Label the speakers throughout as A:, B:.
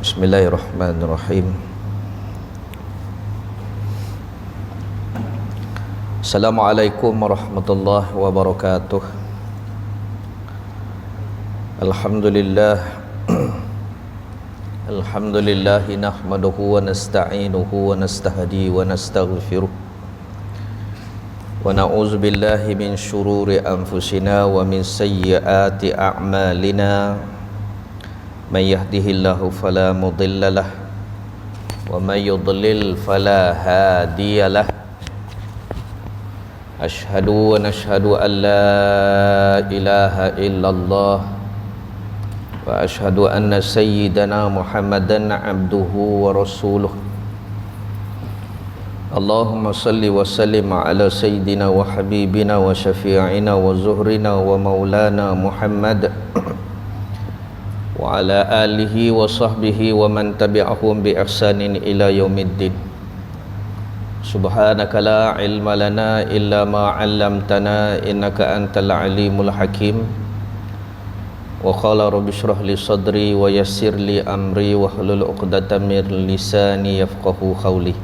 A: Bismillahirrahmanirrahim. Assalamualaikum warahmatullahi wabarakatuh. Alhamdulillah. Alhamdulillah nahmaduhu wa nasta'inuhu wa nastahdi wa nastaghfiruh. Wa na'udzu billahi min syururi anfusina wa min sayyiati a'malina. May yahdihillahu fala mudilla lah wa may yudlil fala hadiyalah. Ashhadu wa nashhadu an la ilaha illallah wa ashhadu anna sayyidana Muhammadan abduhu wa rasuluh. Allahumma salli wa sallim ala sayyidina wa habibina wa syafi'ina wa zuhrina wa maulana Muhammad wa ala alihi wa sahbihi wa man tabi'ahum bi ihsanin ila yaumiddin. Subhanaka la ilma lana illa ma 'allamtana innaka antal alimul hakim. Wa qala rabbi shrah li sadri wa yassir li amri wa hlul 'uqdatam min lisani yafqahu qawli.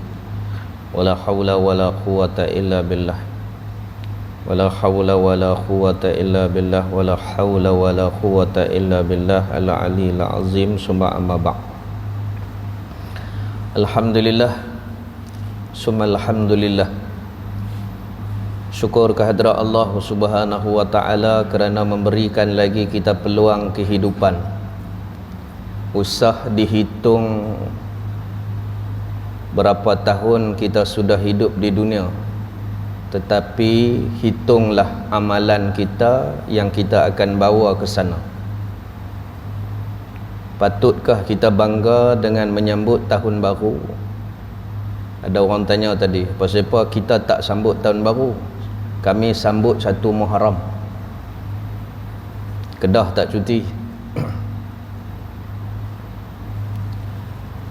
A: Wala haula wala quwata illa billah. Wala haula wala quwata illa billah. Wala haula wala quwata illa billah al-'aliyyil 'azim. Summa amma ba'd. Alhamdulillah. Summa alhamdulillah. Syukur kehadrat Allah Subhanahu wa taala kerana memberikan lagi kita peluang kehidupan. Usah dihitung berapa tahun kita sudah hidup di dunia, tetapi hitunglah amalan kita yang kita akan bawa ke sana. Patutkah kita bangga dengan menyambut tahun baru? Ada orang tanya tadi, pasal apa kita tak sambut tahun baru? Kami sambut 1 Muharram. Kedah tak cuti.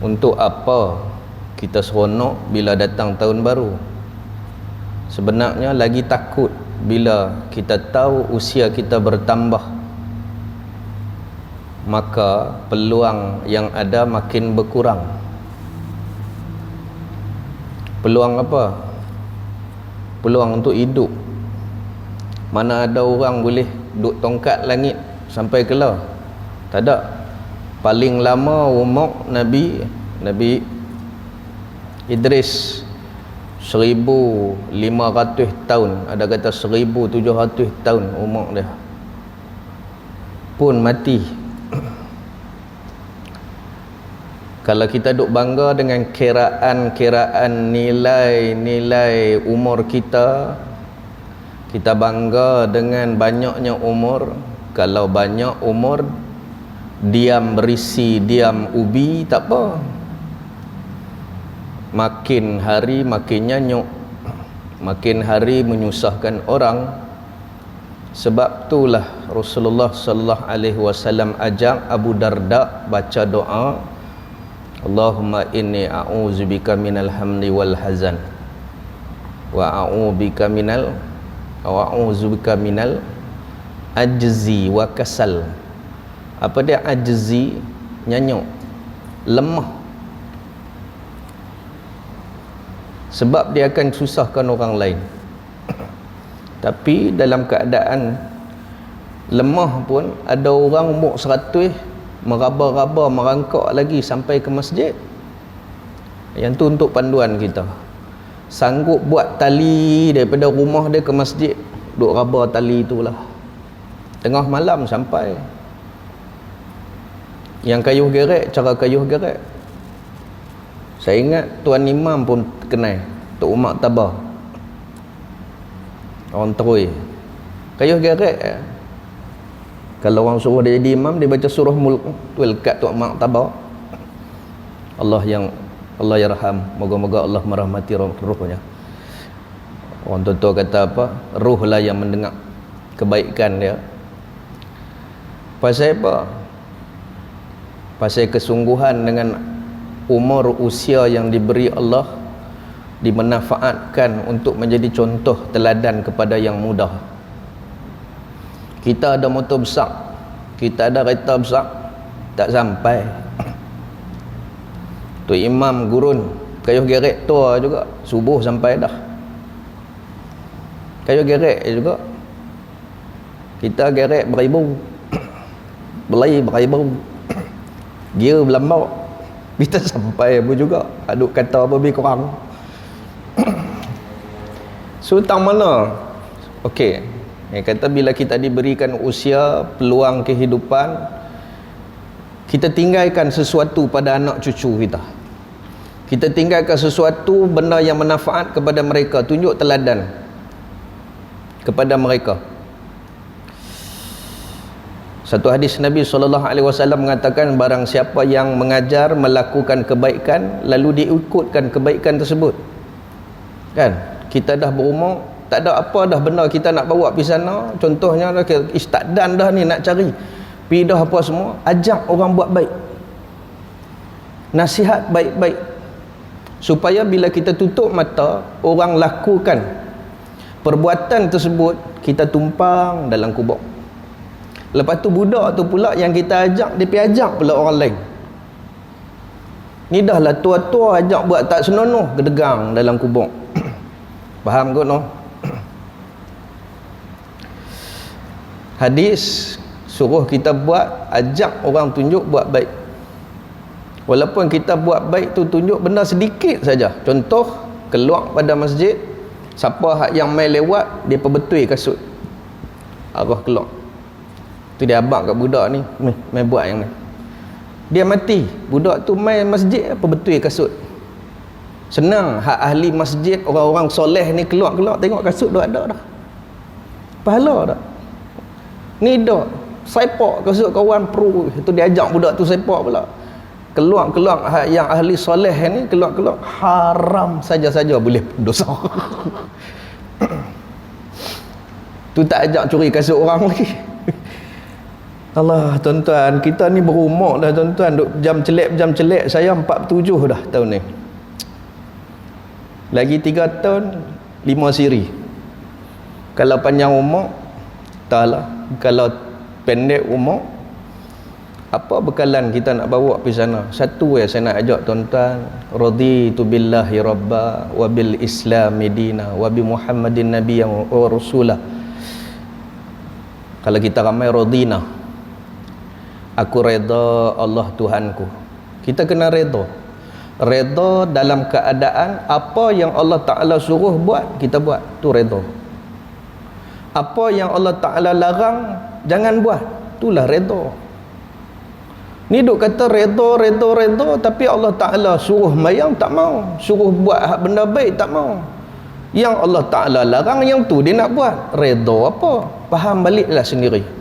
A: Untuk apa kita seronok bila datang tahun baru? Sebenarnya lagi takut bila kita tahu usia kita bertambah, maka peluang yang ada makin berkurang. Peluang apa? Peluang untuk hidup. Mana ada orang boleh duduk tongkat langit sampai kelar? Tak ada. Paling lama umur Nabi Idris 1500 tahun, ada kata 1700 tahun umur dia, pun mati. Kalau kita duk bangga dengan kiraan nilai umur kita, kita bangga dengan banyaknya umur. Kalau banyak umur, diam berisi, diam ubi, tak apa. Makin hari makin nyanyuk, makin hari menyusahkan orang. Sebab itulah Rasulullah sallallahu alaihi wasallam ajak Abu Darda baca doa, Allahumma inni a'udzubika minal hamli wal hazan wa a'udzubika minal ajzi wa kasal. Apa dia ajzi? Nyanyuk, lemah. Sebab dia akan susahkan orang lain. Tapi dalam keadaan lemah pun ada orang umur 100 meraba-raba, merangkak lagi sampai ke masjid. Yang tu untuk panduan kita. Sanggup buat tali daripada rumah dia ke masjid, duk raba tali itulah. Tengah malam sampai. Yang kayuh gerek, cara kayuh gerek, saya ingat Tuan Imam pun kenal, Tok Umar Tabah, orang Terui. Kayuh gerek, kalau orang suruh dia jadi imam, dia baca surah Mulk tu lekat Tok Umar Tabah. Allah yarham, moga-moga Allah merahmati ruhnya. Orang tua kata apa? Ruh lah yang mendengar kebaikan dia. Pasal apa? Pasal kesungguhan dengan umur usia yang diberi Allah, dimanfaatkan untuk menjadi contoh teladan kepada yang muda. Kita ada motor besar, kita ada kereta besar, tak sampai. tu imam gurun kayuh gerek tua juga, subuh sampai dah kayuh gerek juga. Kita gerek beribu belai beribu dia berlambau, kita sampai pun juga aduk kata apa lebih kurang. Sultan mana? Okey, kata bila kita diberikan usia, peluang kehidupan, kita tinggalkan sesuatu pada anak cucu kita. Kita tinggalkan sesuatu benda yang bermanfaat kepada mereka, tunjuk teladan kepada mereka. Satu hadis Nabi SAW mengatakan, barang siapa yang mengajar melakukan kebaikan lalu diikutkan kebaikan tersebut, kan, kita dah berumur, tak ada apa dah benda kita nak bawa pergi sana, contohnya dah istakdan dah ni nak cari pergi dah apa semua, ajak orang buat baik, nasihat baik-baik, supaya bila kita tutup mata orang lakukan perbuatan tersebut, kita tumpang dalam kubur. Lepas tu budak tu pula yang kita ajak, dia pergi ajak pula orang lain. Ni dah lah tua-tua ajak buat tak senonoh, gedegang dalam kubur. Faham kot no? Hadis suruh kita buat, ajak orang tunjuk buat baik. Walaupun kita buat baik tu tunjuk benda sedikit saja. Contoh, keluar pada masjid, siapa yang mai lewat, dia perbetui kasut arah keluar. Tu dia abang kat budak ni, mai buat yang ni. Dia mati, budak tu mai masjid perbetui kasut. Senang hak ahli masjid, orang-orang soleh ni keluar-keluar tengok kasut dah ada dah. Pahala dah. Ni dah sepak kasut kawan pro, tu dia ajak budak tu sepak pula. Keluar-keluar yang ahli soleh ni, keluar-keluar haram saja-saja boleh dosa. Tu tak ajak curi kasut orang lagi. Allah, tuan-tuan, kita ni berumur dah tuan-tuan, duk jam celek saya 47 dah tahun ni. Lagi 3 tahun 5 siri. Kalau panjang umur taklah, kalau pendek umur, apa bekalan kita nak bawa pergi sana? Satu saya nak ajak tuan-tuan, raditu billahi rabba wa bil islami dina wa bi muhammadin nabiyyan wa rasulah. Kalau kita ramai radina, aku reda Allah Tuhanku. Kita kena reda. Reda dalam keadaan apa yang Allah Ta'ala suruh buat, kita buat. Tu reda. Apa yang Allah Ta'ala larang, jangan buat. Itulah reda. Ni duk kata reda, tapi Allah Ta'ala suruh mayang tak mau, suruh buat benda baik tak mau. Yang Allah Ta'ala larang, yang tu dia nak buat. Reda apa? Faham baliklah sendiri.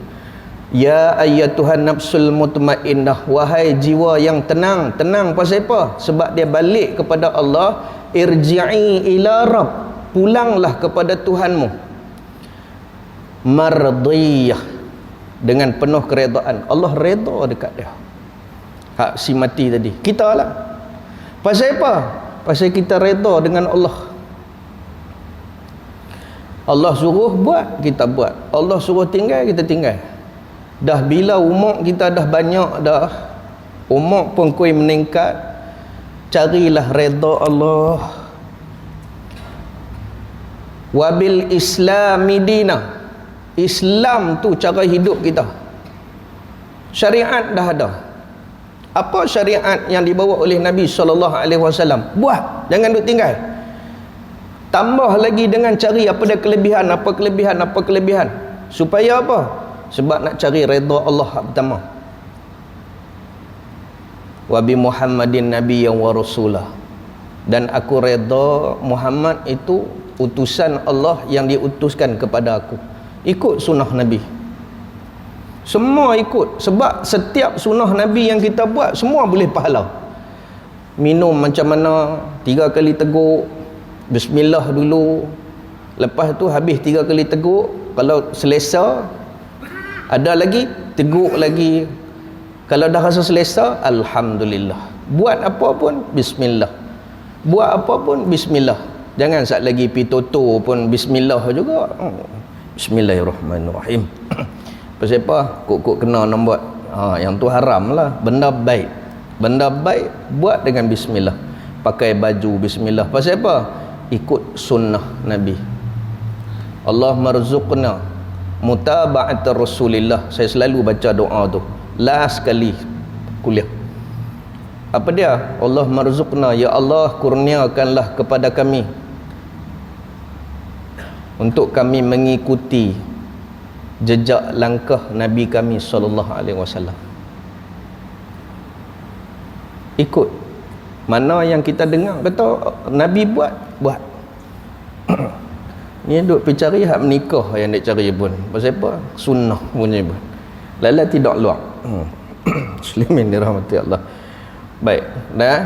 A: Ya ayyatuhan nafsul mutmainnah, wahai jiwa yang tenang. Tenang pasal apa? Sebab dia balik kepada Allah. Irji'i ila rabb, pulanglah kepada Tuhanmu. Mardiyah, dengan penuh keredaan. Allah reda dekat dia. Hak si mati tadi, kita lah. Pasal apa? Pasal kita reda dengan Allah. Allah suruh buat, kita buat. Allah suruh tinggal, kita tinggal. Dah bila umur kita dah banyak dah, umur pun kuih meningkat, carilah reda Allah. Wabil islami dina, Islam tu cara hidup kita. Syariat dah ada. Apa syariat yang dibawa oleh Nabi SAW? Buat, jangan duk tinggal. Tambah lagi dengan cari apa kelebihan. Supaya apa? Sebab nak cari redha Allah pertama. Wa bi Muhammadin nabiyyan wa rasulah, dan aku redha Muhammad itu utusan Allah yang diutuskan kepada aku. Ikut sunnah Nabi. Semua ikut, sebab setiap sunnah Nabi yang kita buat semua boleh pahala. Minum macam mana, 3 kali teguk, bismillah dulu, lepas tu habis 3 kali teguk, kalau selesa ada lagi, teguk lagi. Kalau dah rasa selesa, alhamdulillah. Buat apa pun bismillah. Buat apa pun bismillah. Jangan sat lagi pi toto pun bismillah juga. Bismillahirrahmanirrahim. Pasal apa? Kok kena nak buat. Yang tu haram lah. Benda baik. Benda baik buat dengan bismillah. Pakai baju bismillah. Pasal apa? Ikut sunnah Nabi. Allah marzuqna mutaba'at Rasulillah. Saya selalu baca doa tu last kali kuliah. Apa dia? Allah marzuqna, ya Allah kurniakanlah kepada kami untuk kami mengikuti jejak langkah Nabi kami sallallahu alaihi wasallam. Ikut mana yang kita dengar kata Nabi buat. Ni duk pergi cari hak menikah yang nak cari pun. Pasal apa? Sunnah punya pun. Lala tidak luar. Muslimin dirahmati Allah. Baik, dah.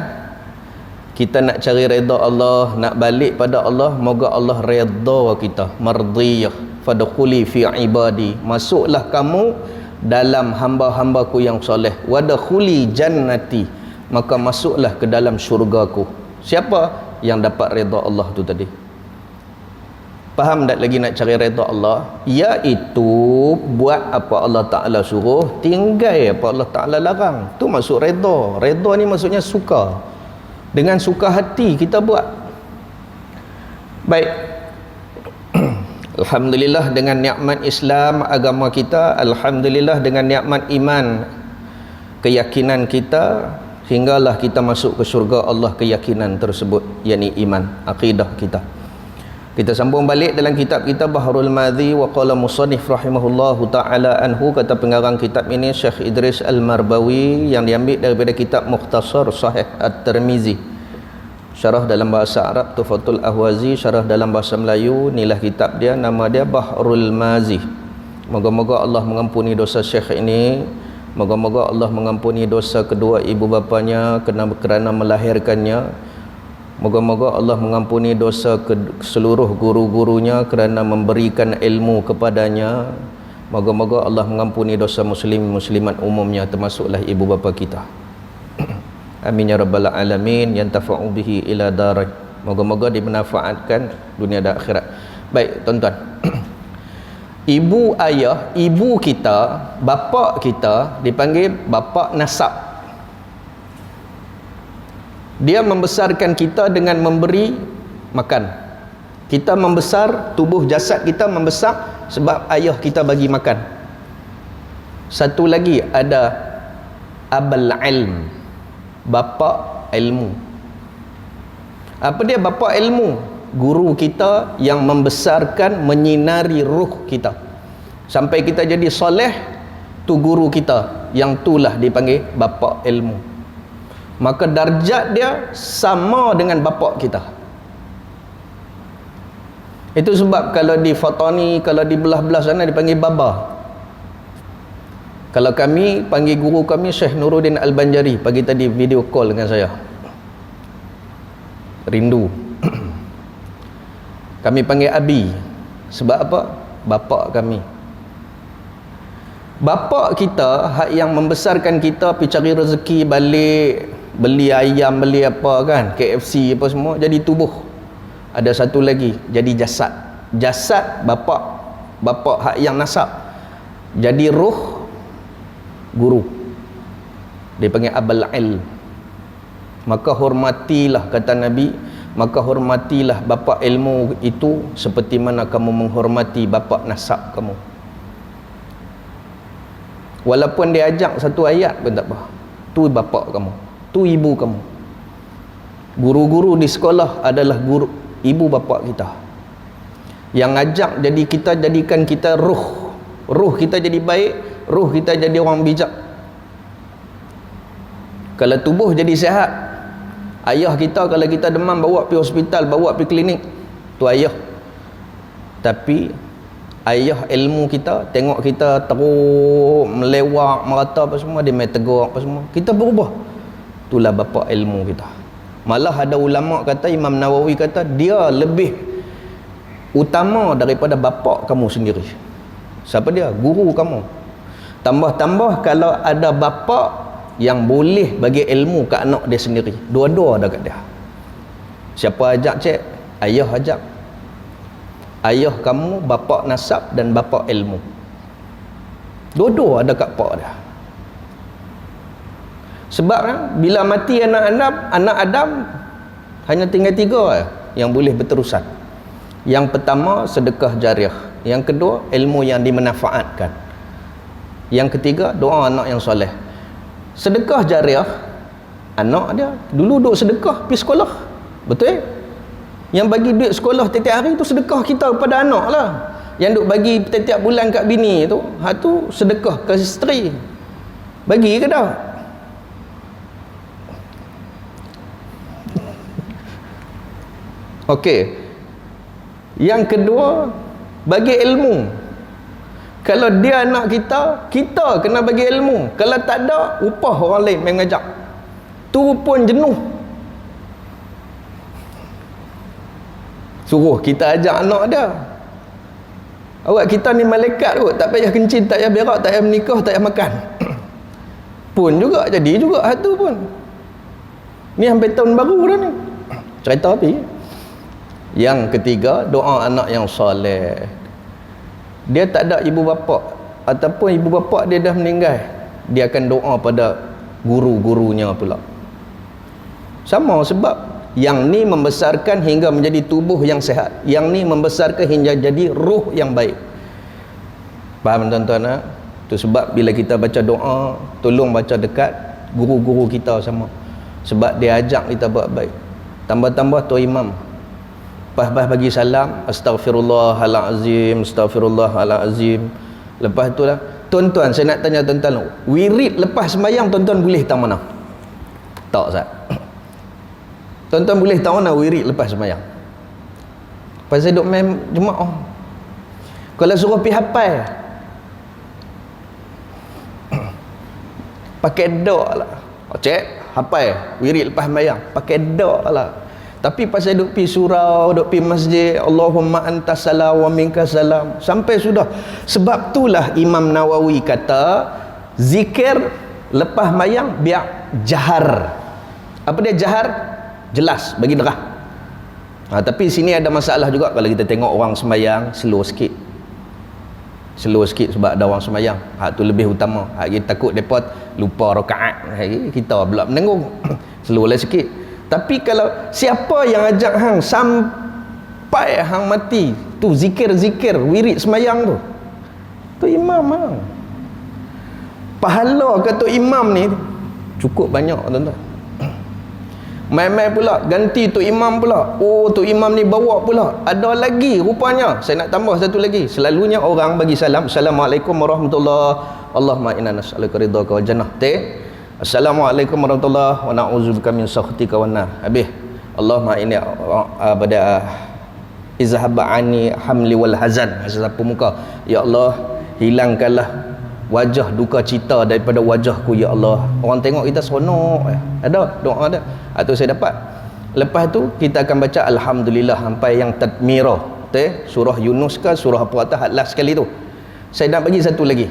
A: Kita nak cari redha Allah, nak balik pada Allah, moga Allah redha kita, mardiyah. Fadkhuli fi ibadi. Masuklah kamu dalam hamba-hambaku yang soleh. Wadkhuli jannati. Maka masuklah ke dalam syurgaku. Siapa yang dapat redha Allah tu tadi? Faham tak lagi nak cari redha Allah? Iaitu buat apa Allah Ta'ala suruh, tinggal apa Allah Ta'ala larang. Tu masuk redha. Redha ni maksudnya suka. Dengan suka hati kita buat. Baik. Alhamdulillah dengan nikmat Islam agama kita, alhamdulillah dengan nikmat iman keyakinan kita, hinggalah kita masuk ke syurga Allah keyakinan tersebut, yakni iman, akidah kita. Kita sambung balik dalam kitab kita Bahrul Madhi wa qala musannif rahimahullahu taala anhu, kata pengarang kitab ini Syekh Idris Al-Marbawi yang diambil daripada kitab Mukhtasar Sahih At-Tirmizi, syarah dalam bahasa Arab Tuhfatul Ahwazi, syarah dalam bahasa Melayu. Inilah kitab dia, nama dia Bahrul Madhi. Moga-moga Allah mengampuni dosa Syekh ini. Moga-moga Allah mengampuni dosa kedua ibu bapanya kerana melahirkannya. Moga-moga Allah mengampuni dosa seluruh guru-gurunya kerana memberikan ilmu kepadanya. Moga-moga Allah mengampuni dosa muslimat umumnya, termasuklah ibu bapa kita. Amin ya rabbal alamin. Yantafa'u bihi ila darai. Moga-moga dimanfaatkan dunia dan akhirat. Baik tuan-tuan. Ibu ayah, ibu kita, bapa kita dipanggil bapa nasab. Dia membesarkan kita dengan memberi makan. Kita membesar, tubuh jasad kita membesar sebab ayah kita bagi makan. Satu lagi ada abal ilm, bapa ilmu. Apa dia bapa ilmu? Guru kita yang membesarkan, menyinari ruh kita sampai kita jadi soleh. Tu guru kita, yang itulah dipanggil bapa ilmu. Maka darjat dia sama dengan bapa kita. Itu sebab kalau di Fatani, kalau di belah-belah sana dipanggil baba. Kalau kami panggil guru kami Syekh Nuruddin Al-Banjari, pagi tadi video call dengan saya. Rindu. Kami panggil Abi. Sebab apa? Bapa kami. Bapa kita hak yang membesarkan kita, pergi cari rezeki balik, beli ayam, beli apa kan, KFC apa semua, jadi tubuh. Ada satu lagi, jadi jasad. Jasad bapa hak yang nasab. Jadi ruh guru. Dia panggil abal ilm. Maka hormatilah, kata Nabi, maka hormatilah bapa ilmu itu seperti mana kamu menghormati bapa nasab kamu. Walaupun dia ajak satu ayat pun tak apa. Tu bapa kamu, tu ibu kamu. Guru-guru di sekolah adalah guru ibu bapa kita. Yang ajak jadi kita, jadikan kita ruh. Ruh kita jadi baik, ruh kita jadi orang bijak. Kalau tubuh jadi sihat, ayah kita kalau kita demam bawa pergi hospital, bawa pergi klinik, tu ayah. Tapi ayah ilmu kita, tengok kita teruk melewak merata apa semua, dia main tegur apa semua, kita berubah. Itulah bapa ilmu kita. Malah ada ulama kata, Imam Nawawi kata, dia lebih utama daripada bapa kamu sendiri. Siapa dia? Guru kamu. Tambah-tambah kalau ada bapa yang boleh bagi ilmu ke anak dia sendiri, dua-dua ada kat dia. Siapa ajak cik? Ayah ajak. Ayah kamu bapa nasab dan bapa ilmu, dua-dua ada kat pak dia. Sebab bila mati anak Adam hanya tinggal 3 yang boleh berterusan. Yang pertama sedekah jariah, yang kedua ilmu yang dimanfaatkan, yang ketiga doa anak yang soleh. Sedekah jariah, anak dia dulu duk sedekah pergi sekolah, betul? Yang bagi duit sekolah tiap-tiap hari tu sedekah kita kepada anak lah. Yang duk bagi tiap-tiap bulan kat bini tu, tu sedekah ke isteri. Bagi ke tak? Okey. Yang kedua, bagi ilmu. Kalau dia anak kita, kita kena bagi ilmu. Kalau tak ada, upah orang lain main ngajak. Tu pun jenuh. Suruh kita ajak anak dia. Awak kita ni malaikat kot, tak payah kencing, tak payah berak, tak payah menikah, tak payah makan. Pun juga, jadi juga hatu pun. Ni hampir tahun baru dah ni. Cerita apa? Yang ketiga, doa anak yang soleh. Dia tak ada ibu bapa, ataupun ibu bapa dia dah meninggal, dia akan doa pada guru-gurunya pula. Sama, sebab yang ni membesarkan hingga menjadi tubuh yang sehat, yang ni membesarkan hingga jadi ruh yang baik. Faham tuan-tuan? Tu sebab bila kita baca doa, tolong baca dekat guru-guru kita sama, sebab dia ajak kita buat baik. Tambah-tambah tu imam pas bagi salam, astaghfirullahalazim, astaghfirullahalazim. Lepas tu lah, tuan-tuan, saya nak tanya tuan-tuan, wirid lepas sembahyang tuan-tuan boleh tahu mana? Tak, Ustaz. Tuan-tuan boleh tahu mana wirid lepas sembahyang? Pasal duk main jemaah. Kalau suruh pergi hafal, pakai doa lah. Cek, hafal wirid lepas sembahyang, pakai doa lah. Tapi pasal duk pi surau, duk pi masjid, Allahumma antas salam wa minkas salam, sampai sudah. Sebab itulah Imam Nawawi kata, zikir lepas mayang biar jahar. Apa dia jahar? Jelas, bagi derah. Tapi sini ada masalah juga kalau kita tengok orang sembahyang slow sikit. Slow sikit sebab ada orang sembahyang. Tu lebih utama. Kita takut depa lupa rakaat. Kita pula menengok. Slow lah sikit. Tapi kalau siapa yang ajak hang sampai hang mati, tu zikir-zikir wirid semayang tu imam hang. Pahala kata imam ni cukup banyak, tuan-tuan. Mai-mai pula ganti tu imam pula. Oh, tu imam ni bawa pula. Ada lagi rupanya. Saya nak tambah satu lagi. Selalunya orang bagi salam, Assalamualaikum warahmatullahi wabarakatuh. Allahumma inna nas'aluka ridhaka wa jannah. Assalamualaikum warahmatullahi wabarakatuh. Wa na'udzubika min sakhatika wan nar. Habis. Allahumma inni pada izhaba anni hamli wal hazan. Sapu muka. Ya Allah, hilangkanlah wajah duka cita daripada wajahku, ya Allah. Orang tengok kita seronok. Ada doa ada. Itu saya dapat. Lepas tu kita akan baca alhamdulillah sampai yang tadmirah. Surah Yunus ke surah apa atas last sekali tu. Saya nak bagi satu lagi.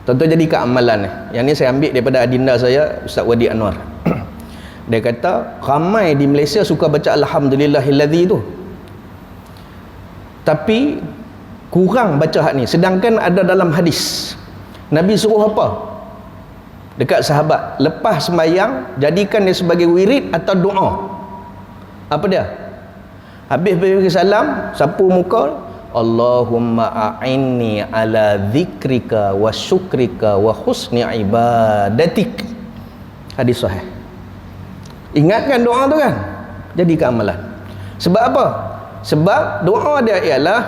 A: Tuan-tuan jadi ke amalan ni. Yang ni saya ambil daripada adinda saya, Ustaz Wadi Anwar. Dia kata ramai di Malaysia suka baca alhamdulillahilladzi tu, tapi kurang baca hak ni. Sedangkan ada dalam hadis Nabi suruh apa dekat sahabat, lepas sembahyang jadikan dia sebagai wirid atau doa. Apa dia? Habis bagi salam, sapu muka, Allahumma a'inni ala dzikrika wa syukrika wa husni ibadatik. Hadis sahih. Ingatkan doa tu kan, jadi keamalan. Sebab apa? Sebab doa dia ialah,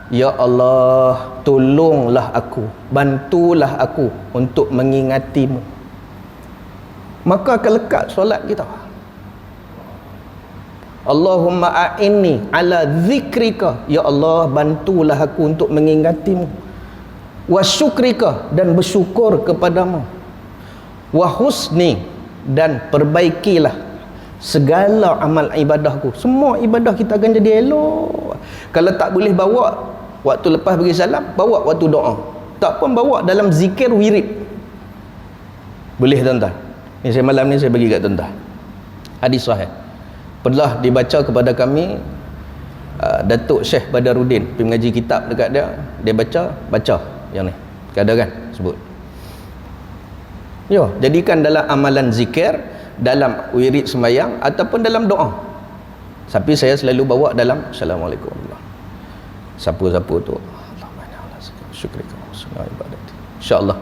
A: ya Allah, tolonglah aku, bantulah aku untuk mengingatimu. Maka akan lekat solat kita. Allahumma a'inni ala zikrika, ya Allah, bantulah aku untuk mengingatimu. Wa syukrika, dan bersyukur kepadamu. Wa husni, dan perbaikilah segala amal ibadahku. Semua ibadah kita akan jadi elok. Kalau tak boleh bawa waktu lepas bagi salam, bawa waktu doa. Tak pun bawa dalam zikir wirid. Boleh tuan-tuan. Ni saya malam ni saya bagi kat tuan-tuan. Hadis sahih. Pernah dibaca kepada kami Datuk Syekh Badaruddin, pergi mengaji kitab dekat dia. Dia baca yang ni. Ada kan sebut. Ya, jadikan dalam amalan zikir, dalam wirid sembahyang ataupun dalam doa. Tapi saya selalu bawa dalam Assalamualaikum. Siapa-siapa tu, InsyaAllah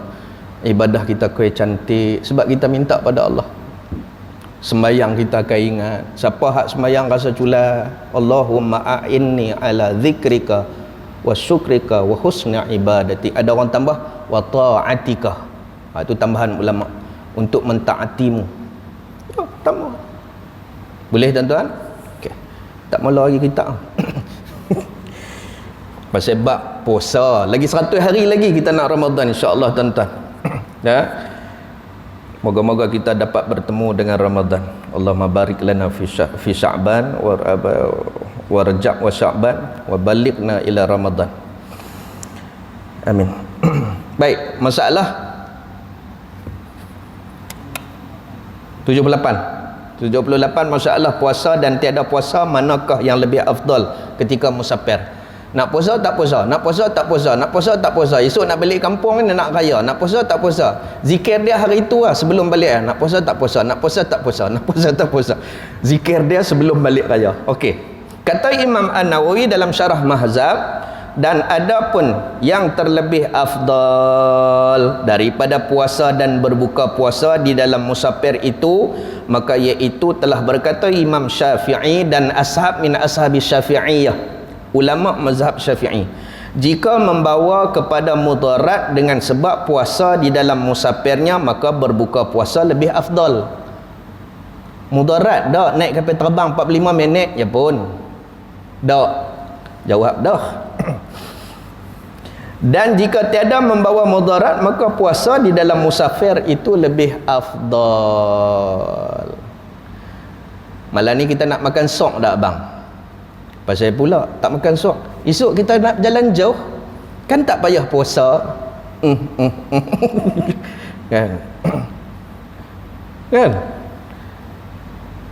A: ibadah kita kue cantik sebab kita minta pada Allah. Sembayang kita akan ingat. Siapa hak sembayang rasa cula, Allahumma a'inni ala zikrika wa syukrika wa husna ibadati. Ada orang tambah wa ta'atika. Itu tambahan ulama untuk mentaatimu. Ya, tambah. Boleh tuan-tuan? Okey. Tak malu lagi kita. Pasal bab puasa, lagi 100 hari lagi kita nak Ramadan, insya-Allah tuan-tuan. Ya. Moga-moga kita dapat bertemu dengan Ramadan. Allahumma barik lana fi Sya'ban wa Rajab wa Sya'ban wa balighna ila Ramadan. Amin. Baik, masalah 78 masalah puasa dan tiada puasa, manakah yang lebih afdal ketika musafir? Nak puasa tak puasa, nak puasa tak puasa, nak puasa tak puasa. Esok nak balik kampung ni nak raya, nak puasa tak puasa. Zikir dia hari itu lah sebelum balik nak puasa tak puasa, nak puasa tak puasa, nak puasa tak puasa. Zikir dia sebelum balik raya. Okey. Kata Imam An-Nawawi dalam Syarah Mahzab, dan adapun yang terlebih afdal daripada puasa dan berbuka puasa di dalam musafir itu, maka iaitu telah berkata Imam Syafi'i dan ashab min ashabi Syafi'iyah, ulama mazhab Syafi'i, jika membawa kepada mudarat dengan sebab puasa di dalam musafirnya, maka berbuka puasa lebih afdal. Mudarat dak naik kapal terbang 45 minit je pun dak jawab dah. Dan jika tiada membawa mudarat, maka puasa di dalam musafir itu lebih afdal. Malam ni kita nak makan sok tak bang? Pasal pula tak makan sok. Esok kita nak jalan jauh, kan tak payah puasa. Kan? Kan?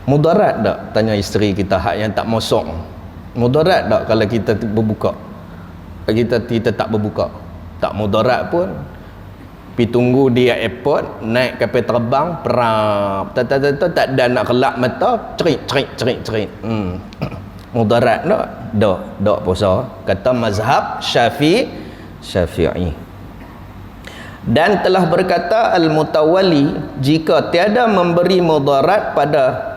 A: Mudarat tak? Tanya isteri kita hak yang tak mau sok. Mudarat tak kalau kita berbuka? Kita tak berbuka, tak mudarat pun. Pergi tunggu di airport, naik kapal terbang, perap, tak ada nak kelak mata, cerit. Mudarat tak puasa, kata mazhab Syafi'i. Dan telah berkata Al-Mutawalli, jika tiada memberi mudarat pada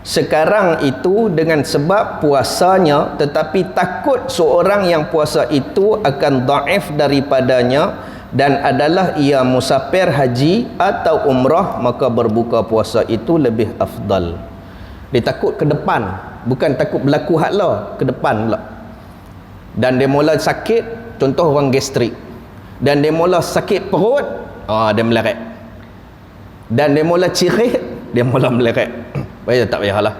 A: sekarang itu dengan sebab puasanya, tetapi takut seorang yang puasa itu akan dhaif daripadanya dan adalah ia musafir haji atau umrah, maka berbuka puasa itu lebih afdal. Dia takut ke depan, bukan takut berlaku hak lah, ke depan pula. Dan dia mula sakit, contoh orang gastrik, dan dia mula sakit perut, dia meleret. Dan dia mula cirit, dia mula meleret. Baik, tak payahlah.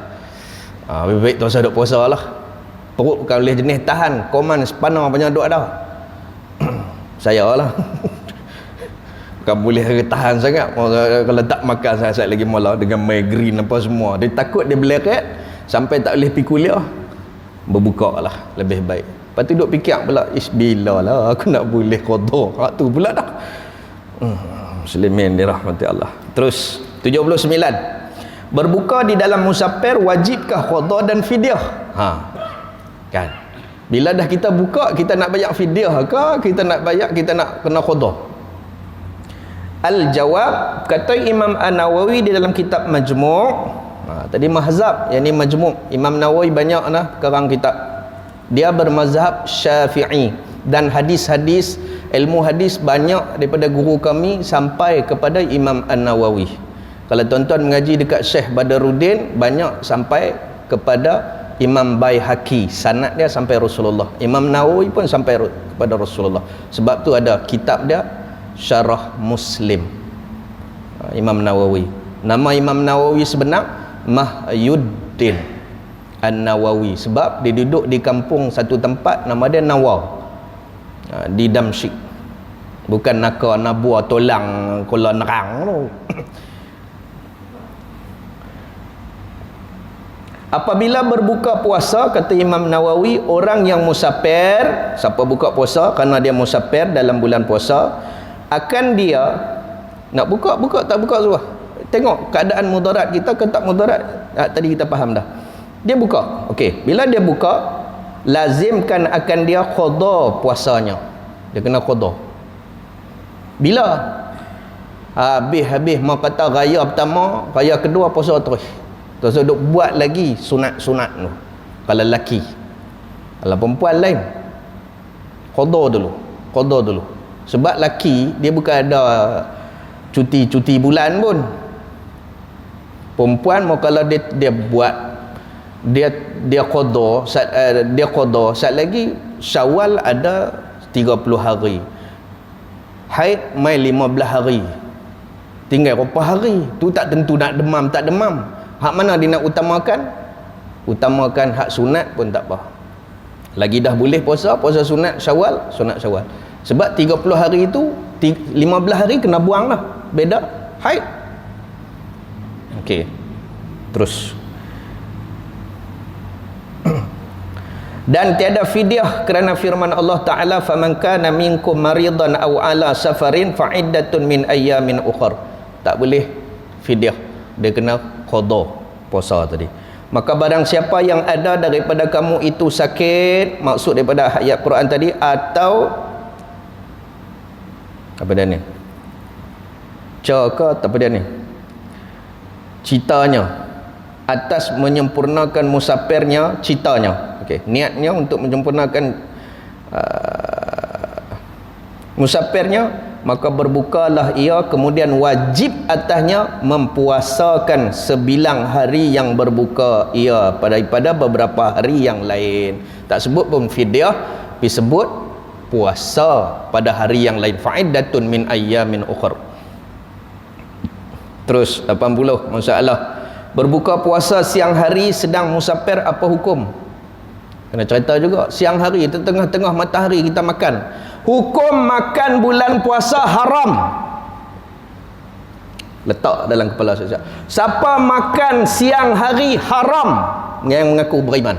A: Lebih baik tak usah duk puasa lah. Perut bukan boleh jenis tahan, koman sepanah banyak duk dah. Saya lah. Bukan boleh tahan sangat. Kalau tak makan saat lagi mula dengan migraine apa semua. Dia takut dia beleret sampai tak boleh pergi kuliah. Berbuka lah, lebih baik. Lepas tu duk fikir pula, bila lah aku nak boleh qada. Hak tu pula dah. Muslimin dirahmati Allah. Terus 79. Berbuka di dalam musafir wajibkah qada dan fidyah? Kan. Bila dah kita buka, kita nak bayar fidyah ke, kita nak bayar, kita nak kena qada? Al-jawab, kata Imam An-Nawawi di dalam kitab Majmu'. Tadi mazhab, yang ni Majmu'. Imam Nawawi banyak lah sekarang kitab. Dia bermazhab Syafi'i, dan hadis-hadis, ilmu hadis banyak daripada guru kami sampai kepada Imam An-Nawawi. Kalau tuan-tuan mengaji dekat Syekh Badaruddin, banyak sampai kepada Imam Baihaqi, sanad dia sampai Rasulullah. Imam Nawawi pun sampai kepada Rasulullah. Sebab tu ada kitab dia Syarah Muslim, Imam Nawawi. Nama Imam Nawawi sebenar Mahyuddin An-Nawawi, sebab dia duduk di kampung satu tempat nama dia Nawaw, di Damsyik. Bukan Naka, Nabua, Tolang, Kuala Nerang tu. Apabila berbuka puasa, kata Imam Nawawi, orang yang musafir, siapa buka puasa kerana dia musafir dalam bulan puasa, akan dia Nak buka, tak buka suruh. Tengok keadaan mudarat kita ke tak mudarat. Tadi kita faham dah. Dia buka. Okey, bila dia buka, lazimkan akan dia qada puasanya. Dia kena qada. Bila habis mau kata raya pertama, raya kedua puasa terus. Terus duk buat lagi sunat-sunat tu. Kalau lelaki. Kalau perempuan lain, qada dulu. Sebab lelaki dia bukan ada cuti bulan pun. Perempuan mau kalau dia buat dia qada saat lagi Syawal ada 30 hari. Haid mai 15 hari. Tinggal berapa hari? Tu tak tentu nak demam tak demam. Hak mana dia nak utamakan? Utamakan hak sunat pun tak apa. Lagi dah boleh puasa sunat Syawal. Sebab 30 hari itu 15 hari kena buang lah. Beda haid. Okey. Terus. Dan tiada fidyah kerana firman Allah Ta'ala, faman kana minkum maridan aw ala safarin fa'iddatun min ayyamin ukhar. Tak boleh fidyah, dia kena qada puasa tadi. Maka barang siapa yang ada daripada kamu itu sakit, maksud daripada ayat Quran tadi, atau apa dia ni, apa dia ni, citanya atas menyempurnakan musafirnya, citanya. Okey, niatnya untuk menyempurnakan musafirnya, maka berbukalah ia, kemudian wajib atasnya mempuasakan sebilang hari yang berbuka ia daripada beberapa hari yang lain. Tak sebut pun fidyah, tapi sebut puasa pada hari yang lain. Fa'iddatun min ayyamin ukhra. Terus 80 masalah berbuka puasa siang hari sedang musafir, apa hukum? Kena cerita juga. Siang hari, tengah-tengah matahari kita makan. Hukum makan bulan puasa haram. Letak dalam kepala saya. Siapa makan siang hari haram, yang mengaku beriman.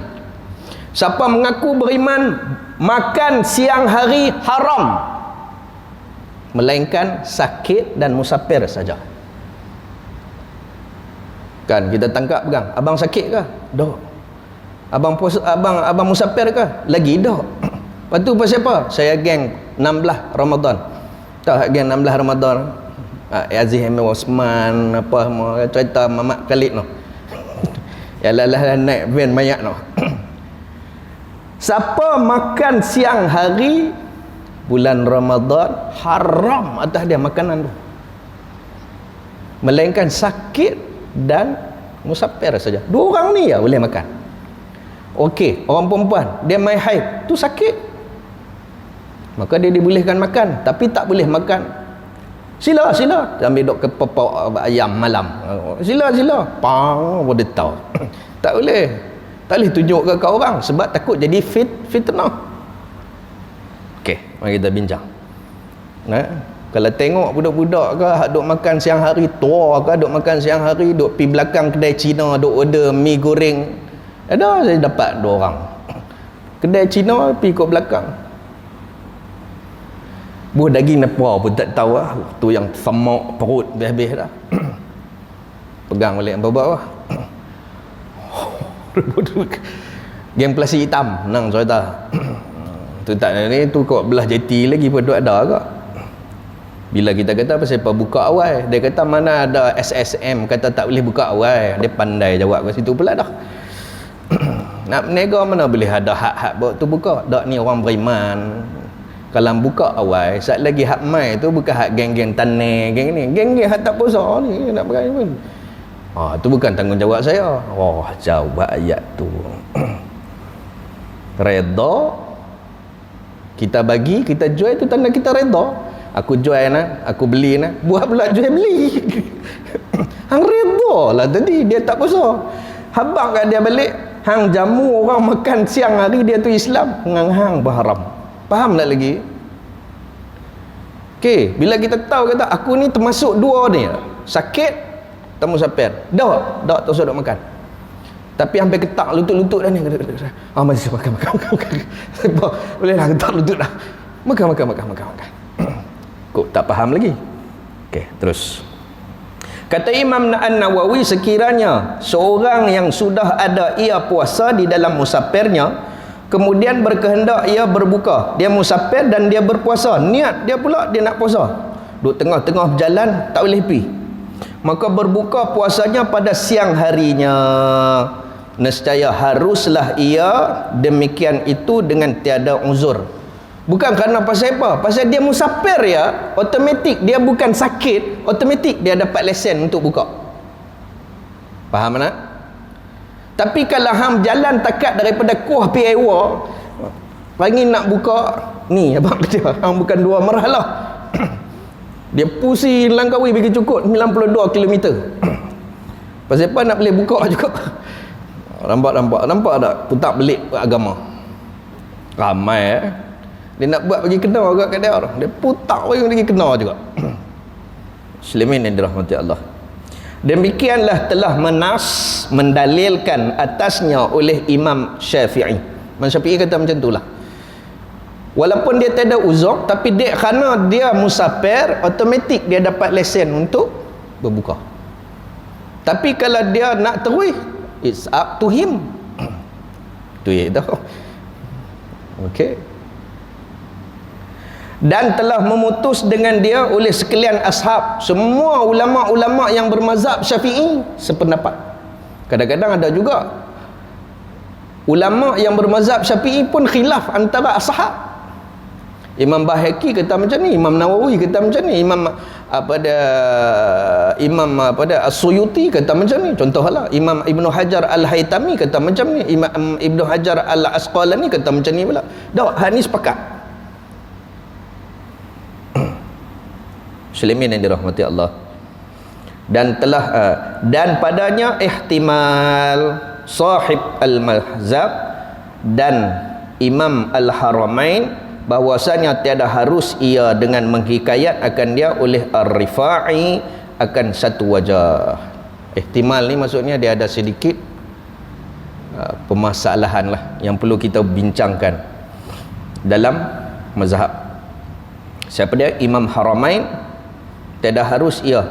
A: Siapa mengaku beriman, makan siang hari haram, melainkan sakit dan musafir saja. Kan kita tangkap pegang, abang sakit ke? Dak. Abang puasa, abang musafir ke? Lagi dak. Lepas tu pasal apa? Saya geng 16 Ramadan. Tak geng 16 Ramadan. Aziz Hamid Osman apa mau cerita Mamat Khalid noh. Yalah naik van banyak noh. Siapa makan siang hari bulan Ramadan, haram atas dia makanan tu. Melainkan sakit dan musafir saja. Dua orang ni ya boleh makan. Okey, orang perempuan dia mai haid, tu sakit, maka dia dibolehkan makan, tapi tak boleh makan. Sila ambil dok ke pepok ayam malam. Sila pang boleh tahu. Tak boleh tunjuk ke orang sebab takut jadi fitnah. Okey, mari kita bincang. Kalau tengok budak-budak ke hak duk makan siang hari, tua ke duk makan siang hari, duk pi belakang kedai Cina duk order mi goreng. Ada saya dapat 2 orang. Kedai Cina pi kat belakang. Buah daging apa pun tak tahu lah. Tu yang semak perut habis dah. Pegang balik bawa lah. Geng plastik hitam nang cerita. Tu tak ni tu kat belah jeti lagi pun duk ada agak. Bila kita kata pasal apa buka awal, dia kata mana ada SSM kata tak boleh buka awal. Dia pandai jawab kat situ pula dah. Nak menega mana boleh ada hak-hak buat tu buka. Dak ni orang beriman. Kalau buka awal, saat lagi hak mai tu bukan hak geng-geng tanah, geng ni. Geng-geng hak tak puasa ni nak pakai pun. Tu bukan tanggungjawab saya. Jawab ayat tu. Redha kita bagi, kita jual, itu tanda kita redha. Aku jual aku beli buat pula jual beli. Hang redha lah tadi dia tak puasa. Habang kat dia balik, hang jamu orang makan siang hari dia tu Islam, hang berharam. Faham tak lagi? Okey, bila kita tahu kata aku ni termasuk dua ni, sakit tak musafir. Dak tak usah duk makan. Tapi hampir ketak lutut-lutut dah ni. Masih makan. Boleh lah ketak lutut dah. Makan. Kok tak faham lagi? Okey, terus. Kata Imam An-Nawawi, sekiranya seorang yang sudah ada ia puasa di dalam musafirnya, kemudian berkehendak ia berbuka, dia musafir dan dia berpuasa, niat dia pula dia nak puasa, duduk tengah-tengah berjalan tak boleh pergi, maka berbuka puasanya pada siang harinya, nescaya haruslah ia demikian itu dengan tiada uzur. Bukan kerana pasal apa? Pasal dia musafir ya, automatik dia bukan sakit, automatik dia dapat lesen untuk buka. Faham tak? Tapi kalau hang jalan takat daripada Kuah pi Ewa, pagi nak buka, ni abang kata, hang bukan 2 marhalah. Dia pusi Langkawi pergi Cukup 92 km. Pasal apa nak boleh buka juga? Nampak tak putak belik agama. Ramai dia nak buat bagi kena juga kat dia. Dia putak bagi kena juga. Muslimin yang dirahmati Allah. Demikianlah telah mendalilkan atasnya oleh Imam Syafi'i. Imam Syafi'i kata macam itulah. Walaupun dia tak ada uzur, tapi dia kerana dia musafir, automatik dia dapat lesen untuk berbuka. Tapi kalau dia nak terus, it's up to him. Itu ya dah. Okey. Dan telah memutus dengan dia oleh sekalian ashab, semua ulama-ulama yang bermazhab Syafi'i sependapat. Kadang-kadang ada juga ulama yang bermazhab Syafi'i pun khilaf antara ashab. Imam Bahaki kata macam ni, Imam Nawawi kata macam ni, Imam As-Suyuti kata macam ni. Contohlah Imam Ibnu Hajar Al-Haytami kata macam ni, Imam Ibnu Hajar Al-Asqalani kata macam ni pula. Dah, hak ni sepakat. Muslimin yang dirahmati Allah. Dan padanya ihtimal sahib al-mazhab dan Imam al-Haramain bahwasanya tiada harus ia dengan menghikayat akan dia oleh Ar-Rifa'i akan satu wajah. Ihtimal ni maksudnya dia ada sedikit permasalahan lah yang perlu kita bincangkan dalam mazhab. Siapa dia? Imam Haramain tiada harus ia,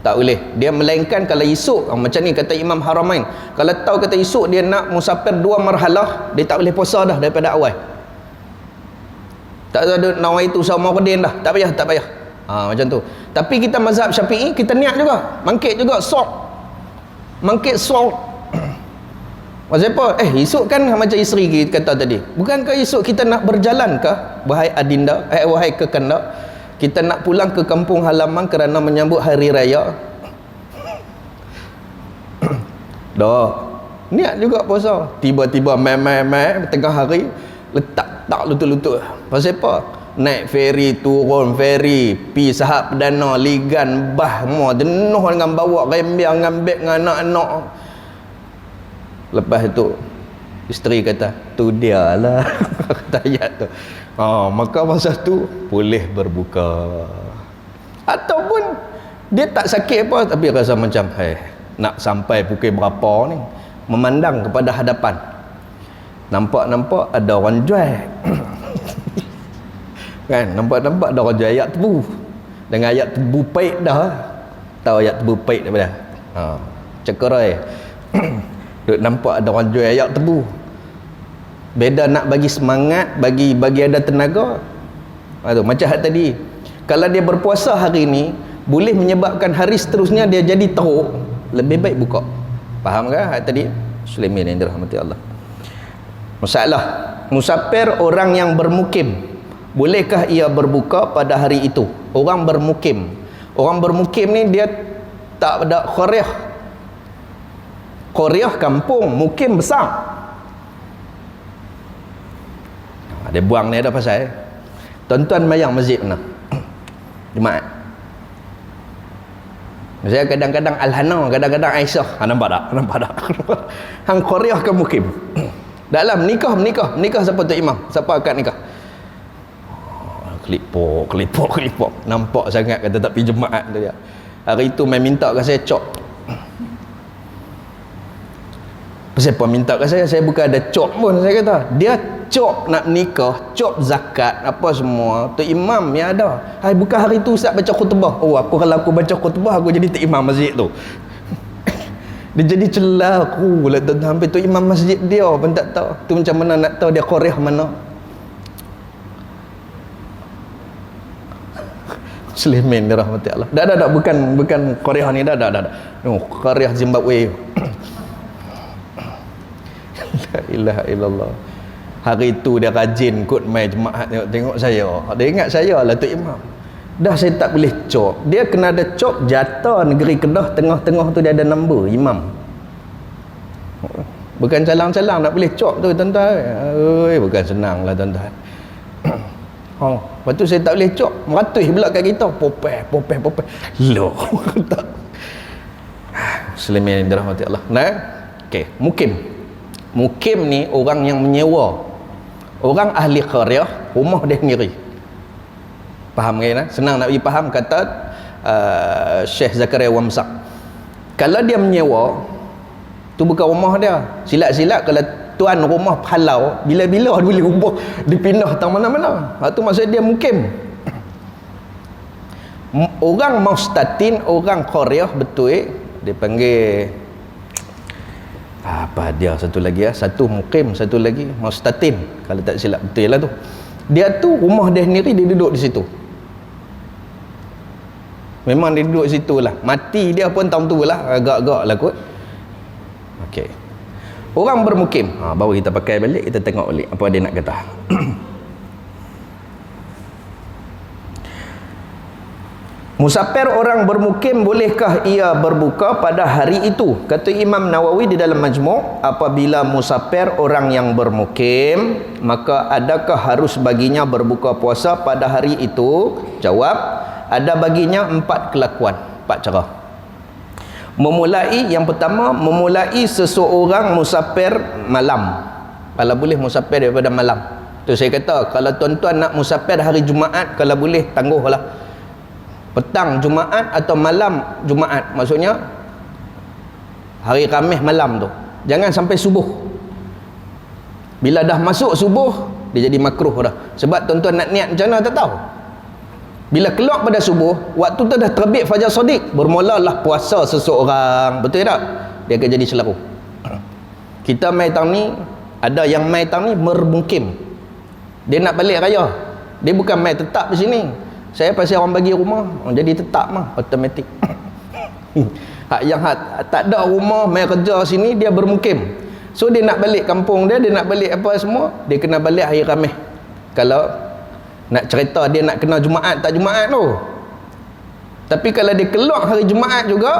A: tak boleh dia, melainkan kalau esok macam ni kata Imam Haramain, kalau tahu kata esok dia nak musafir 2 marhalah, dia tak boleh puasa dah daripada awal, tak ada nawai itu sama Ramadan dah, tak payah macam tu. Tapi kita mazhab Syafi'i, kita niat juga, mangkit juga mangkit maksud apa? Esok kan macam isteri kita kata tadi, bukankah esok kita nak berjalan kah wahai adinda, wahai kekanda, kita nak pulang ke kampung halaman kerana menyambut hari raya? Dah niat juga puasa, tiba-tiba mai tengah hari letak tak lutut-lutut. Pasal apa? Naik feri, turun feri, pi Sahab Perdana, Ligan, Bah, semua jenuh dengan bawa rembiang dengan beg dengan anak-anak. Lepas itu isteri kata, tu dia lah. Kata ayat tu. Maka masa tu boleh berbuka. Ataupun dia tak sakit apa, tapi rasa macam nak sampai pukul berapa ni, memandang kepada hadapan, nampak ada orang jual kan, nampak ada orang jual ayat tebu, dengan ayat tebu paik dah. Tahu ayat tebu paik daripada cekerai duk nampak ada orang jual ayat tebu. Beda nak bagi semangat, bagi ada tenaga. Macam hal tadi, kalau dia berpuasa hari ni boleh menyebabkan hari seterusnya dia jadi teruk, lebih baik buka. Faham ke hal tadi? Muslimin yang dirahmati Allah. Masalah musafir, orang yang bermukim, bolehkah ia berbuka pada hari itu? Orang bermukim ni dia tak ada qaryah kampung, mukim besar. Dia buang ni ada pasal tuan-tuan mayang masjid mana? Jumaat. Saya kadang-kadang Al-Hana, kadang-kadang Aisyah. Nampak tak? Hang qaryah ke mukim? Dalam nikah siapa tu imam? Siapa akad nikah? Kelipok. Nampak sangat kata tak pergi Jumaat tu dia. Hari tu main minta kat saya cok. Siapa minta kat saya bukan ada cok pun, saya kata. Dia cop nak nikah, cop zakat, apa semua, tu imam yang ada. Hai, bukan hari tu ustaz baca khutbah. Oh, kalau aku baca khutbah aku jadi tu imam masjid tu. Dia jadi celah aku pula tuan-tuan, sampai tu imam masjid dia pun tak tahu. Tu macam mana nak tahu dia qaryah mana? Muslimin dirahmati Allah. Dah bukan qaryah ni dah. No, qaryah Zimbabwe. La ilaha illallah. Hari tu dia rajin ikut mai jemaah, tengok saya. Dia ingat saya lah tu imam. Dah saya tak boleh cop. Dia kena ada cop jata negeri Kedah, tengah-tengah tu dia ada nombor imam. Bukan calang-calang nak boleh cop tu tuan-tuan. Oi, bukan senang lah tuan-tuan. Lepas tu saya tak boleh cop. Meratus pula kat kita. Popeh. Loh. Muslimin dirahmati Allah. Nah, okey, mukim ni orang yang menyewa. Orang ahli qaryah, rumah dia sendiri. Faham kan? Senang nak bagi faham kata Syekh Zakaria Wamsak. Kalau dia menyewa, tu bukan rumah dia. Silat-silat kalau tuan rumah halau, bila-bila dia boleh ubah, dipindah tang mana-mana. Tu maksud dia mukim. Orang mustatin, orang qaryah betul, dia panggil apa dia satu lagi satu mukim, satu lagi mustatin kalau tak silap, betul lah tu. Dia tu rumah dia sendiri, dia duduk di situ. Memang dia duduk di situ lah. Mati dia pun tahun tu lah, agak-agak lah kot. Okey. Orang bermukim, baru kita pakai balik, kita tengok balik apa dia nak kata. Musafir orang bermukim, bolehkah ia berbuka pada hari itu? Kata Imam Nawawi di dalam Majmu', apabila musafir orang yang bermukim, maka adakah harus baginya berbuka puasa pada hari itu? Jawab, ada baginya 4 kelakuan, 4 cara. Yang pertama, memulai seseorang musafir malam. Kalau boleh musafir daripada malam. Tu saya kata, kalau tuan-tuan nak musafir hari Jumaat, kalau boleh tangguhlah. Petang Jumaat atau malam Jumaat, maksudnya hari Khamis malam tu, jangan sampai subuh. Bila dah masuk subuh, dia jadi makruh dah. Sebab tuan-tuan nak niat macam mana tak tahu. Bila keluar pada subuh, waktu tu dah terbit fajar sadiq, bermulalah puasa seseorang, betul tak? Dia akan jadi selaru. Kita mai tang ni, ada yang mai tang ni bermukim, dia nak balik raya, dia bukan mai tetap di sini. Saya pasal orang bagi rumah, jadi tetap mah automatik. Hak yang tak ada rumah, mai kerja sini, dia bermukim. So dia nak balik kampung dia nak balik apa semua, dia kena balik hari Khamis. Kalau nak cerita dia nak kena Jumaat, tak Jumaat tu. Tapi kalau dia keluar hari Jumaat juga,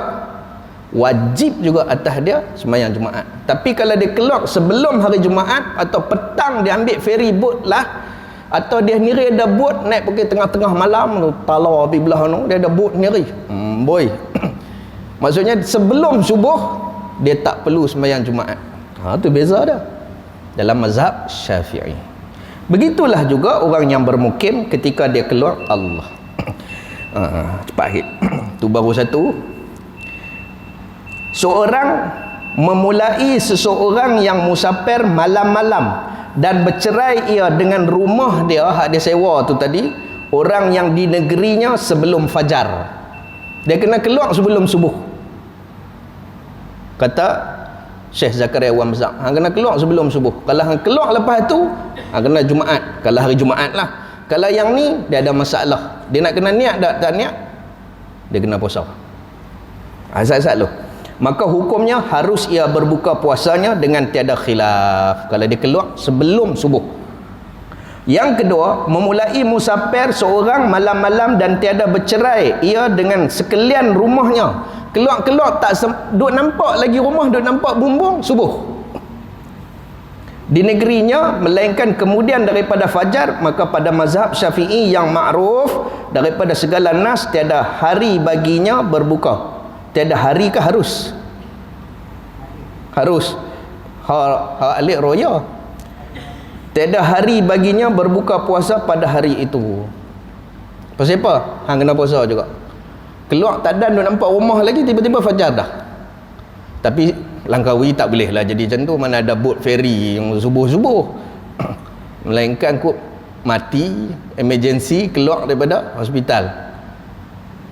A: wajib juga atas dia sembahyang Jumaat. Tapi kalau dia keluar sebelum hari Jumaat atau petang, dia ambil ferry boat lah, atau dia sendiri ada boat, naik pergi tengah-tengah malam tu, talau api belah tu, dia ada boat sendiri. Boy. Maksudnya sebelum subuh dia tak perlu sembahyang Jumaat. Tu beza dia dalam mazhab Syafi'i. Begitulah juga orang yang bermukim ketika dia keluar Allah. Cepat hit. Tu baru satu. Seorang memulai seseorang yang musafir malam-malam dan bercerai ia dengan rumah dia, hak dia sewa tu tadi, orang yang di negerinya sebelum fajar. Dia kena keluar sebelum subuh. Kata Syekh Zakaria Wamsak, kena keluar sebelum subuh. Kalau hang keluar lepas tu, kena Jumaat. Kalau hari Jumaat lah. Kalau yang ni dia ada masalah, dia nak kena niat tak niat, dia kena puasa. Asal-asal lu. Maka hukumnya harus ia berbuka puasanya dengan tiada khilaf kalau dia keluar sebelum subuh. Yang kedua, memulai musafir seorang malam-malam dan tiada bercerai ia dengan sekalian rumahnya. Keluar-keluar tak duk nampak lagi rumah, duk nampak bumbung subuh di negerinya, melainkan kemudian daripada fajar, maka pada mazhab Syafi'i yang ma'ruf daripada segala nas, tiada hari baginya berbuka. Tiada hari ke harus? Harus. Alik roya. Tiada hari baginya berbuka puasa pada hari itu. Pasal apa? Hang kena puasa juga. Keluar tak ada nampak rumah lagi, tiba-tiba fajar dah. Tapi Langkawi tak boleh lah jadi macam tu. Mana ada boat ferry yang subuh-subuh. melainkan kok mati, emergency, keluar daripada hospital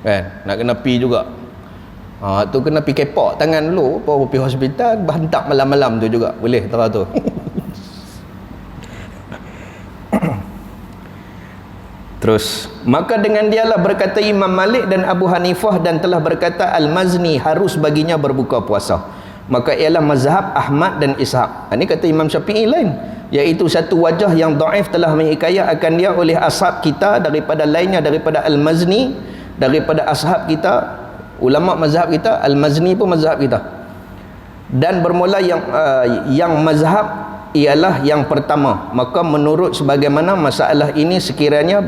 A: kan, nak kena pi juga. Tu kena pi kepak tangan dulu baru pi hospital, berhentak malam-malam tu juga boleh teratur. Terus, maka dengan dialah berkata Imam Malik dan Abu Hanifah, dan telah berkata Al-Mazni harus baginya berbuka puasa. Maka ialah mazhab Ahmad dan Ishaq. Ini kata Imam Syafi'i lain, iaitu satu wajah yang dhaif telah menghikayat akan dia oleh ashab kita daripada lainnya, daripada Al-Mazni, daripada ashab kita, ulama mazhab kita. Al-Mazni pun mazhab kita. Dan bermula yang mazhab ialah yang pertama. Maka menurut sebagaimana masalah ini sekiranya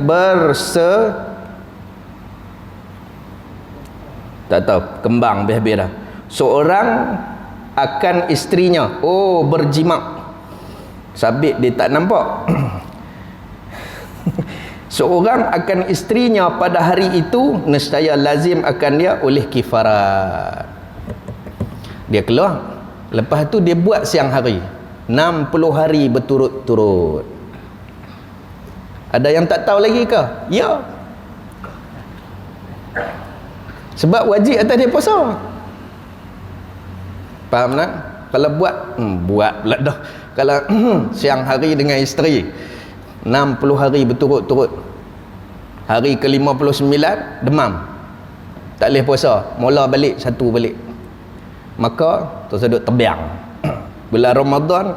A: tak tahu, kembang habis dah. Seorang akan istrinya berjimak, sabit dia tak nampak. Seorang akan istrinya pada hari itu, nescaya lazim akan dia oleh kifarat. Dia keluar, lepas tu dia buat siang hari 60 hari berturut-turut. Ada yang tak tahu lagi ke? Ya, sebab wajib atas dia puasa. Faham tak? Kalau buat pula dah. Kalau siang hari dengan isteri 60 hari berturut-turut, hari ke-59 demam, tak boleh puasa, mula balik satu balik, maka tersedut terbiang. Bulan Ramadan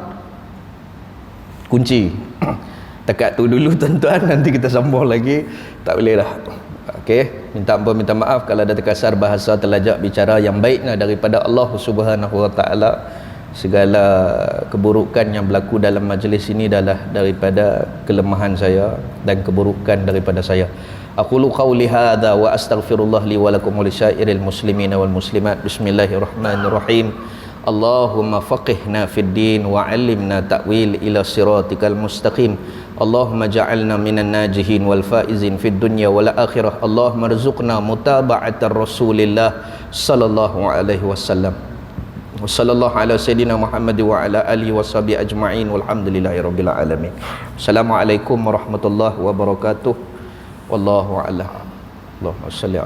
A: kunci. Takat tu dulu tuan-tuan, nanti kita sambung lagi. Tak boleh dah. Okey, minta ampun, minta maaf kalau ada terkasar bahasa terlajak bicara yang baiknya daripada Allah Subhanahu Wa Taala. Segala keburukan yang berlaku dalam majlis ini adalah daripada kelemahan saya dan keburukan daripada saya. Aqulu qawli hadza wa astaghfirullah li wa lakum wa lisyairil muslimin wal muslimat. Bismillahirrahmanirrahim. Allahumma faqihna fid din wa 'allimna ta'wil ila siratikal mustaqim. Allahumma ja'alna minan najihin wal faizin fid dunya wal akhirah. Allahumma rzuqna mutaba'atar Rasulillah sallallahu alaihi wasallam. Wassallallahu ala sayyidina Muhammad wa ala alihi washabihi ajma'in walhamdulillahirabbil alamin. Assalamualaikum warahmatullahi wabarakatuh. Wallahu a'lam. Allahumma shalli